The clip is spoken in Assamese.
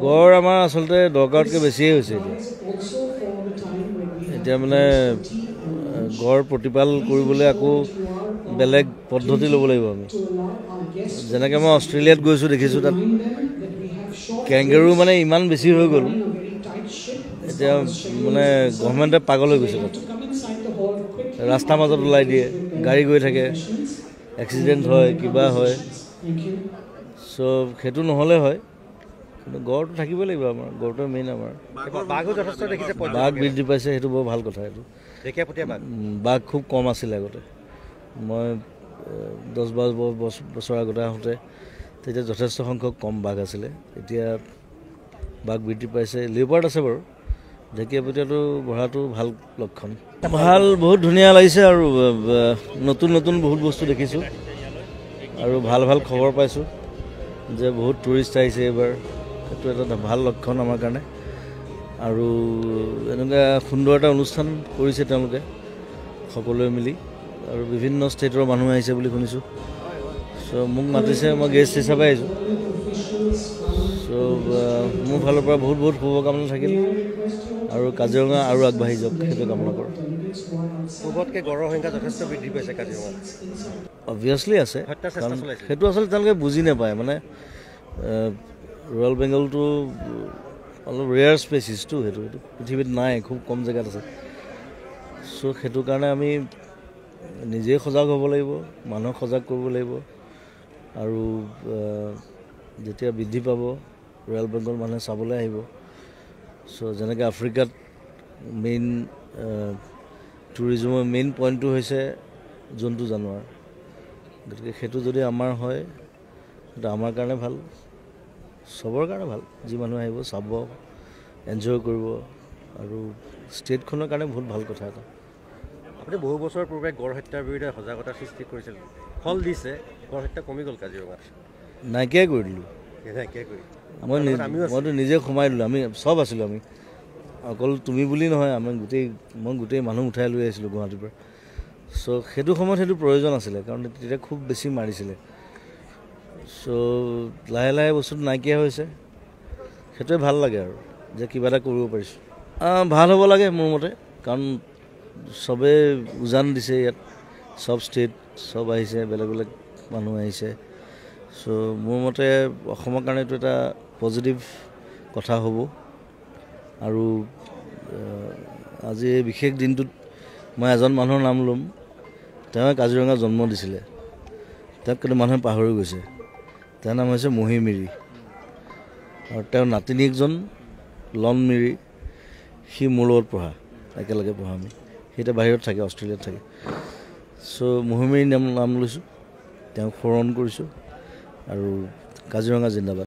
গড় আমাৰ আচলতে দৰকাৰতকৈ বেছিয়ে হৈছে এতিয়া মানে গড় প্ৰতিপাল কৰিবলৈ আকৌ বেলেগ পদ্ধতি ল'ব লাগিব আমি যেনেকৈ মই অষ্ট্ৰেলিয়াত গৈছোঁ দেখিছোঁ তাত কেংগেৰু মানে ইমান বেছি হৈ গ'ল এতিয়া মানে গভৰ্ণমেণ্টে পাগল হৈ গৈছে তাত ৰাস্তাৰ মাজত ওলাই দিয়ে গাড়ী গৈ থাকে এক্সিডেণ্ট হয় কিবা হয় চ' সেইটো নহ'লে হয় কিন্তু গড়টো থাকিব লাগিব আমাৰ গড়টো মেইন আমাৰ বাঘো যথেষ্ট দেখিছে বাঘ বৃদ্ধি পাইছে সেইটো বৰ ভাল কথা এইটো বাঘ খুব কম আছিলে আগতে মই 10-12 বছৰ আগতে আহোঁতে তেতিয়া যথেষ্ট সংখ্যক কম বাঘ আছিলে এতিয়া বাঘ বৃদ্ধি পাইছে লিঅ'পাৰ্ড আছে বাৰু ঢেকীয়াপতীয়াটো বঢ়াটো ভাল লক্ষণ ভাল বহুত ধুনীয়া লাগিছে আৰু নতুন নতুন বহুত বস্তু দেখিছোঁ আৰু ভাল ভাল খবৰ পাইছোঁ যে বহুত টুৰিষ্ট আহিছে এইবাৰ সেইটো এটা ভাল লক্ষণ আমাৰ কাৰণে আৰু এনেকুৱা সুন্দৰ এটা অনুষ্ঠান কৰিছে তেওঁলোকে সকলোৱে মিলি আৰু বিভিন্ন ষ্টেটৰ মানুহ আহিছে বুলি শুনিছোঁ চ' মোক মাতিছে মই গেষ্ট হিচাপে আহিছোঁ চ' মোৰ ফালৰ পৰা বহুত বহুত শুভকামনা থাকিল আৰু কাজিৰঙা আৰু আগবাঢ়ি যাওক সেইটো কামনা কৰোঁ পূৰ্বতকৈ গড়ৰ সংখ্যা যথেষ্ট বৃদ্ধি পাইছে কাজিৰঙাত অবভিয়াছলি আছে কাৰণ সেইটো আচলতে তেওঁলোকে বুজি নাপায় মানে ৰয়েল বেংগলটো অলপ ৰেয়াৰ স্পেচিছটো সেইটো পৃথিৱীত নাই খুব কম জেগাত আছে চ' সেইটো কাৰণে আমি নিজেই সজাগ হ'ব লাগিব মানুহক সজাগ কৰিব লাগিব আৰু যেতিয়া বৃদ্ধি পাব ৰয়েল বেংগল মানুহে চাবলৈ আহিব চ' যেনেকৈ আফ্ৰিকাত মেইন টুৰিজমৰ মেইন পইণ্টটো হৈছে জন্তু জানোৱাৰ গতিকে সেইটো যদি আমাৰ হয় সেইটো আমাৰ কাৰণে ভাল চবৰ কাৰণে ভাল যি মানুহ আহিব চাব এনজয় কৰিব আৰু ষ্টেটখনৰ কাৰণে বহুত ভাল কথা এটা আপুনি বহু বছৰ পূৰ্বে গড় হত্যাৰ বিৰুদ্ধে সজাগতা সৃষ্টি কৰিছিল ফল দিছে গড় হত্যা কমি গ'ল কাজিৰঙাত নাইকিয়াই কৰি দিলোঁ মইতো নিজে সোমাই দিলোঁ আমি চব আছিলোঁ আমি অকল তুমি বুলি নহয় মই গোটেই মানুহ উঠাই লৈ আহিছিলোঁ গুৱাহাটীৰ পৰা চ' সেইটো সময়ত সেইটো প্ৰয়োজন আছিলে কাৰণ তেতিয়া খুব বেছি মাৰিছিলে চ' লাহে লাহে বস্তুটো নাইকিয়া হৈছে সেইটোৱে ভাল লাগে আৰু যে কিবা এটা কৰিব পাৰিছোঁ ভাল হ'ব লাগে মোৰ মতে কাৰণ চবেই উজান দিছে ইয়াত চব ষ্টেট চব আহিছে বেলেগ বেলেগ মানুহ আহিছে চ' মোৰ মতে অসমৰ কাৰণে এইটো এটা পজিটিভ কথা হ'ব আৰু আজি এই বিশেষ দিনটোত মই এজন মানুহৰ নাম ল'ম তেওঁ কাজিৰঙা জন্ম দিছিলে তেওঁক কিন্তু মানুহে পাহৰি গৈছে তেওঁৰ নাম হৈছে মহি মিৰি আৰু তেওঁৰ নাতিনীকজন লন মিৰি সি মোৰ লগত পঢ়া একেলগে পঢ়া আমি সি এতিয়া বাহিৰত থাকে অষ্ট্ৰেলিয়াত থাকে চ' মহি মিৰি নাম লৈছোঁ তেওঁক সোঁৱৰণ কৰিছোঁ আৰু কাজিৰঙা জিন্দাবাদ